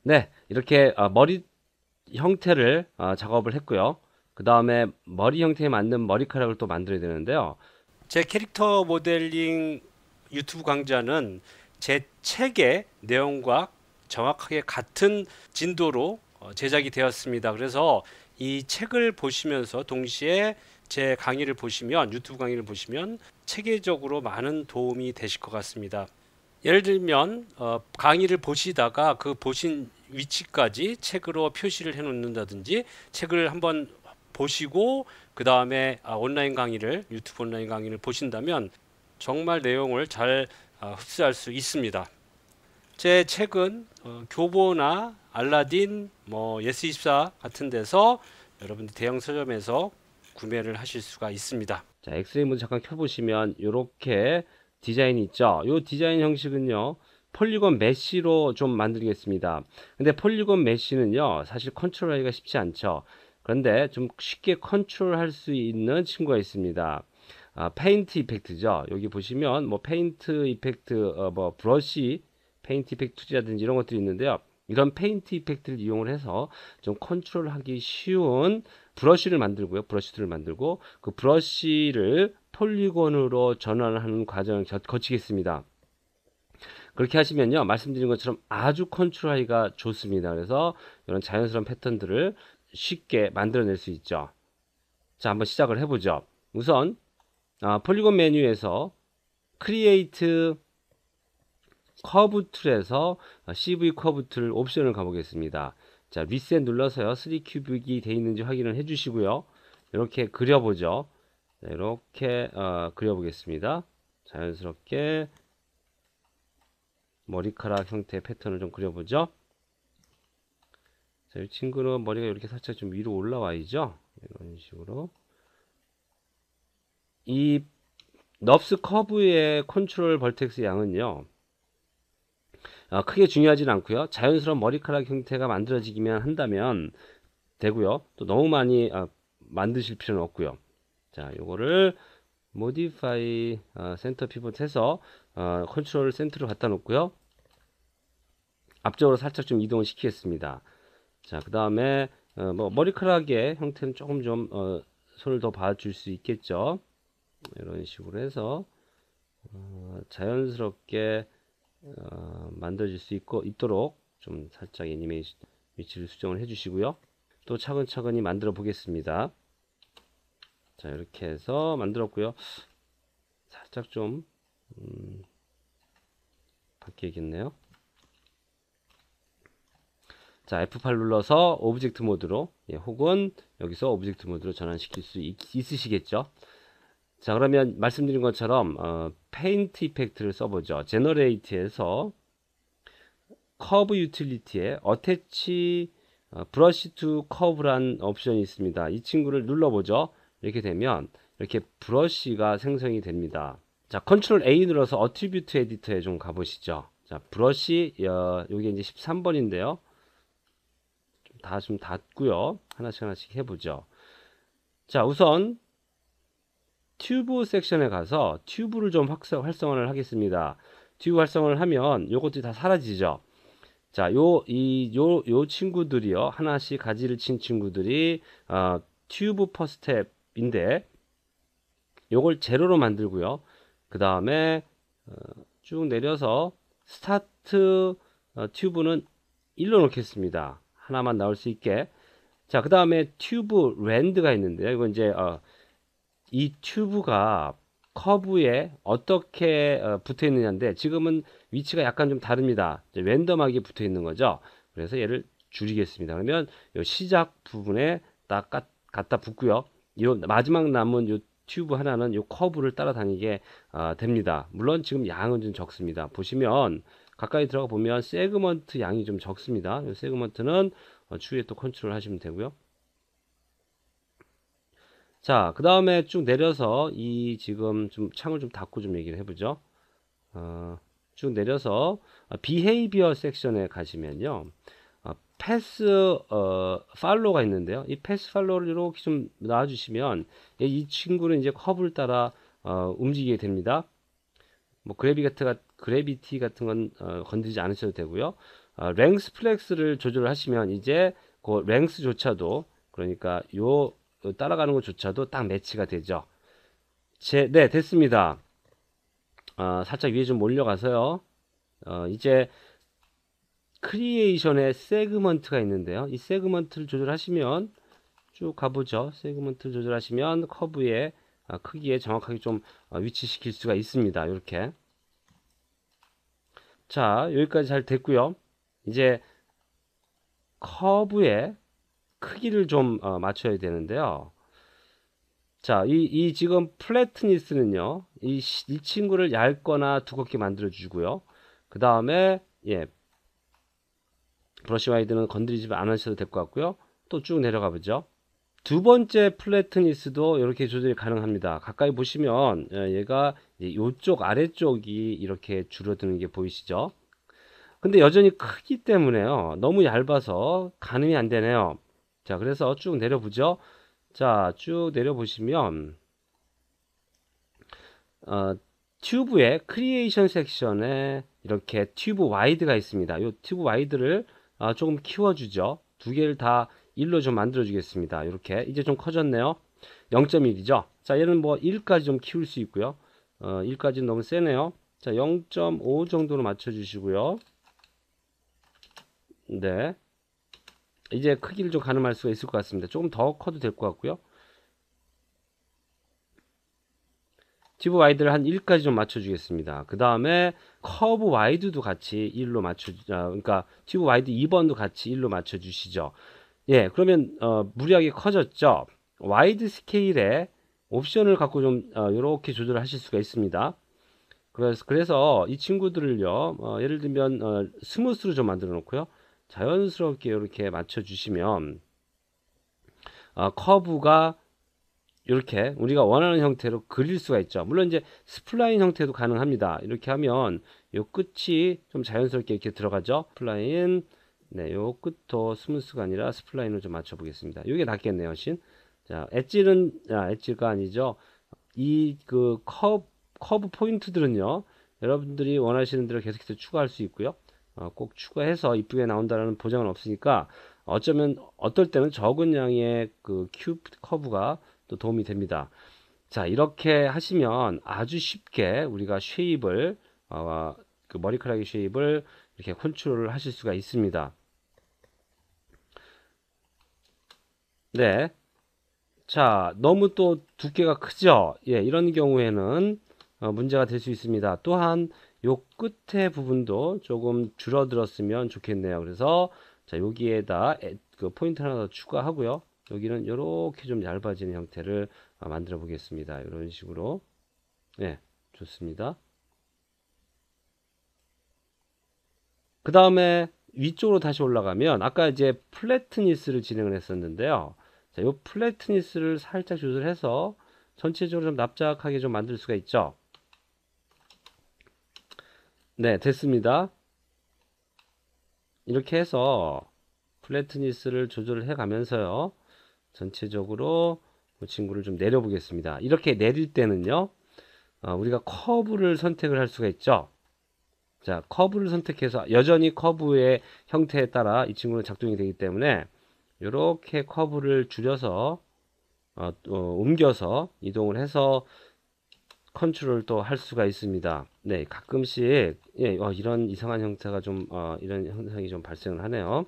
네, 이렇게 머리 형태를 작업을 했고요. 그 다음에 머리 형태에 맞는 머리카락을 또 만들어야 되는데요. 제 캐릭터 모델링 유튜브 강좌는 제 책의 내용과 정확하게 같은 진도로 제작이 되었습니다. 그래서 이 책을 보시면서 동시에 제 강의를 보시면, 유튜브 강의를 보시면 체계적으로 많은 도움이 되실 것 같습니다. 예를 들면 강의를 보시다가 그 보신 위치까지 책으로 표시를 해 놓는다든지, 책을 한번 보시고 그 다음에 온라인 강의를, 유튜브 온라인 강의를 보신다면 정말 내용을 잘 흡수할 수 있습니다. 제 책은 교보나 알라딘, 뭐 예스24 같은 데서 여러분들 대형 서점에서 구매를 하실 수가 있습니다. 자, 엑스레이 모드 잠깐 켜보시면 이렇게 디자인이 있죠. 이 디자인 형식은요, 폴리곤 메쉬로 좀 만들겠습니다. 근데 폴리곤 메쉬는요, 사실 컨트롤하기가 쉽지 않죠. 그런데 좀 쉽게 컨트롤할 수 있는 친구가 있습니다. 페인트 이펙트죠. 여기 보시면 뭐 페인트 이펙트, 뭐 브러쉬 페인트 이펙트 투자든지 이런 것들이 있는데요. 이런 페인트 이펙트를 이용을 해서 좀 컨트롤하기 쉬운 브러쉬를 만들고요. 브러쉬들을 만들고 그 브러쉬를 폴리곤으로 전환하는 과정을 거치겠습니다. 그렇게 하시면요, 말씀드린 것처럼 아주 컨트롤하기가 좋습니다. 그래서 이런 자연스러운 패턴들을 쉽게 만들어낼 수 있죠. 자, 한번 시작을 해보죠. 우선 폴리곤 메뉴에서 크리에이트 커브 툴에서 CV 커브 툴 옵션을 가보겠습니다. 자, 리셋 눌러서요, 3 큐빅이 되어 있는지 확인을 해주시고요. 이렇게 그려보죠. 자, 이렇게 그려보겠습니다. 자연스럽게 머리카락 형태의 패턴을 좀 그려보죠. 자, 이 친구는 머리가 이렇게 살짝 좀 위로 올라와야죠. 이런 식으로. 이 넙스 커브의 컨트롤 벌텍스 양은요, 크게 중요하진 않고요. 자연스러운 머리카락 형태가 만들어지기만 한다면 되고요. 또 너무 많이 만드실 필요는 없고요. 자, 요거를 modify center pivot 해서 컨트롤 센터로 갖다 놓고요. 앞쪽으로 살짝 좀 이동을 시키겠습니다. 자, 그 다음에 뭐 머리카락의 형태는 조금 좀 손을 더 봐줄 수 있겠죠. 이런 식으로 해서 자연스럽게 만들어질 수 있도록 좀 살짝 애니메이션 위치를 수정을 해주시고요. 또 차근차근히 만들어 보겠습니다. 자, 이렇게 해서 만들었고요. 살짝 좀 바뀌겠네요. 자, F8 눌러서 오브젝트 모드로, 혹은 여기서 오브젝트 모드로 전환시킬 수 있으시겠죠. 자, 그러면 말씀드린 것처럼 페인트 이펙트를 써보죠. 제너레이트에서 커브 유틸리티에 어태치 브러쉬 투 커브란 옵션이 있습니다. 이 친구를 눌러보죠. 이렇게 되면 이렇게 브러쉬가 생성이 됩니다. 자, 컨트롤 A 눌러서 어트리뷰트 에디터에 좀 가보시죠. 자, 브러쉬 여기 이제 13번인데요. 다 좀 닫고요. 하나씩 하나씩 해보죠. 자, 우선 튜브 섹션에 가서 튜브를 좀 활성화를 하겠습니다. 튜브 활성화를 하면 요것들이 다 사라지죠. 자, 요 친구들이요. 하나씩 가지를 친 친구들이 튜브 퍼 스텝인데 요걸 제로로 만들고요. 그 다음에 쭉 내려서 스타트 튜브는 1로 놓겠습니다. 하나만 나올 수 있게. 자, 그 다음에 튜브 랜드가 있는데요. 이건 이제 이 튜브가 커브에 어떻게 붙어 있느냐인데 지금은 위치가 약간 좀 다릅니다. 랜덤하게 붙어 있는 거죠. 그래서 얘를 줄이겠습니다. 그러면 이 시작 부분에 딱 갖다 붙고요. 이 마지막 남은 이 튜브 하나는 이 커브를 따라다니게 됩니다. 물론 지금 양은 좀 적습니다. 보시면 가까이 들어가 보면 세그먼트 양이 좀 적습니다. 이 세그먼트는 추후에 또 컨트롤 하시면 되고요. 자, 그 다음에 쭉 내려서 이 지금 좀 창을 좀 닫고 좀 얘기를 해보죠. 쭉 내려서 비헤이비어 섹션에 가시면요. 패스 팔로우가 있는데요. 이 패스 팔로우를 이렇게 좀 놔주시면 이 친구는 이제 커브를 따라 움직이게 됩니다. 뭐 그래비티 같은 건 건드리지 않으셔도 되고요. 랭스 플렉스를 조절하시면 이제 그 랭스조차도, 그러니까 요 따라가는 것조차도 딱 매치가 되죠. 네, 됐습니다. 살짝 위에 좀 올려가서요. 이제 크리에이션에 세그먼트가 있는데요. 이 세그먼트를 조절하시면 쭉 가보죠. 세그먼트를 조절하시면 커브의 크기에 정확하게 좀 위치시킬 수가 있습니다. 이렇게. 자, 여기까지 잘 됐고요. 이제 커브의 크기를 좀 맞춰야 되는데요. 자, 이 지금 플래트니스는요, 이 친구를 얇거나 두껍게 만들어 주고요. 그 다음에, 예, 브러쉬 와이드는 건드리지 않으셔도 될 것 같고요. 또 쭉 내려가 보죠. 두 번째 플래트니스도 이렇게 조절이 가능합니다. 가까이 보시면, 얘가 이쪽 아래쪽이 이렇게 줄어드는 게 보이시죠? 근데 여전히 크기 때문에요. 너무 얇아서 가늠이 안 되네요. 자, 그래서 쭉 내려보죠. 자, 쭉 내려보시면, 튜브의 크리에이션 섹션에 이렇게 튜브 와이드가 있습니다. 이 튜브 와이드를 조금 키워주죠. 두 개를 다 1로 좀 만들어 주겠습니다. 이렇게 이제 좀 커졌네요. 0.1이죠. 자, 얘는 뭐 1까지 좀 키울 수 있고요. 1까지는 너무 세네요. 자, 0.5 정도로 맞춰 주시고요. 네, 이제 크기를 좀 가늠할 수가 있을 것 같습니다. 조금 더 커도 될 것 같고요. 튜브 와이드를 한 1까지 좀 맞춰주겠습니다. 그 다음에 커브 와이드도 같이 1로 그러니까 튜브 와이드 2번도 같이 1로 맞춰주시죠. 예, 그러면 무리하게 커졌죠. 와이드 스케일에 옵션을 갖고 좀 이렇게 조절하실 수가 있습니다. 그래서 이 친구들을요, 예를 들면 스무스로 좀 만들어 놓고요, 자연스럽게 이렇게 맞춰주시면 커브가 이렇게 우리가 원하는 형태로 그릴 수가 있죠. 물론 이제 스플라인 형태도 가능합니다. 이렇게 하면 요 끝이 좀 자연스럽게 이렇게 들어가죠. 스플라인, 네, 요 끝도 스무스가 아니라 스플라인으로 좀 맞춰 보겠습니다. 이게 낫겠네요, 훨씬. 자, 엣지가 아니죠. 이 그 커브 포인트들은요, 여러분들이 원하시는 대로 계속해서 추가할 수 있고요. 꼭 추가해서 이쁘게 나온다는 보장은 없으니까, 어쩌면 어떨 때는 적은 양의 그 커브가 또 도움이 됩니다. 자, 이렇게 하시면 아주 쉽게 우리가 쉐입을, 그 머리카락의 쉐입을 이렇게 컨트롤을 하실 수가 있습니다. 네. 자, 너무 또 두께가 크죠? 예, 이런 경우에는 문제가 될 수 있습니다. 또한 요 끝에 부분도 조금 줄어들었으면 좋겠네요. 그래서 자, 여기에다 그 포인트 하나 더 추가하고요. 여기는 이렇게 좀 얇아지는 형태를 만들어 보겠습니다. 이런 식으로. 네, 좋습니다. 그 다음에 위쪽으로 다시 올라가면 아까 이제 플래트니스를 진행을 했었는데요. 자, 이 플래트니스를 살짝 조절해서 전체적으로 좀 납작하게 좀 만들 수가 있죠. 네, 됐습니다. 이렇게 해서 플래트니스를 조절을 해 가면서요, 전체적으로 그 친구를 좀 내려 보겠습니다. 이렇게 내릴 때는요, 우리가 커브를 선택을 할 수가 있죠. 자, 커브를 선택해서 여전히 커브의 형태에 따라 이 친구는 작동이 되기 때문에 이렇게 커브를 줄여서 옮겨서 이동을 해서 컨트롤 또 할 수가 있습니다. 네, 가끔씩 예, 이런 이상한 형태가 좀 이런 현상이 좀 발생을 하네요.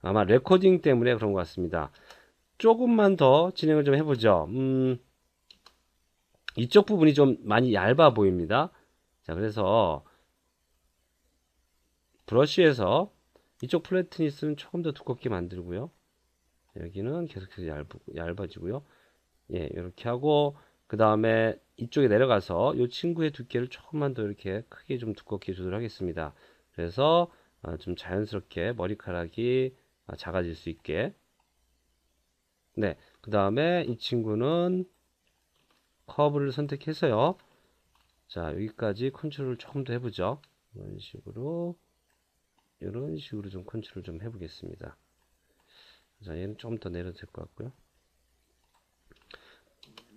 아마 레코딩 때문에 그런 것 같습니다. 조금만 더 진행을 좀 해보죠. 이쪽 부분이 좀 많이 얇아 보입니다. 자, 그래서 브러쉬에서 이쪽 플래트니스는 조금 더 두껍게 만들고요. 여기는 계속해서 얇아지고요. 예, 이렇게 하고 그 다음에 이쪽에 내려가서 이 친구의 두께를 조금만 더 이렇게 크게 좀 두껍게 조절하겠습니다. 그래서 좀 자연스럽게 머리카락이 작아질 수 있게. 네, 그 다음에 이 친구는 커브를 선택해서요. 자, 여기까지 컨트롤을 조금 더 해보죠. 이런 식으로 좀 컨트롤 좀 해보겠습니다. 자, 얘는 좀 더 내려도 될 것 같고요.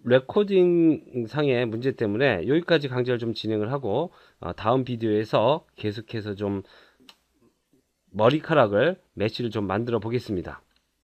레코딩 상의 문제 때문에 여기까지 강좌를 좀 진행을 하고 다음 비디오에서 계속해서 좀 머리카락을 메쉬를 좀 만들어 보겠습니다.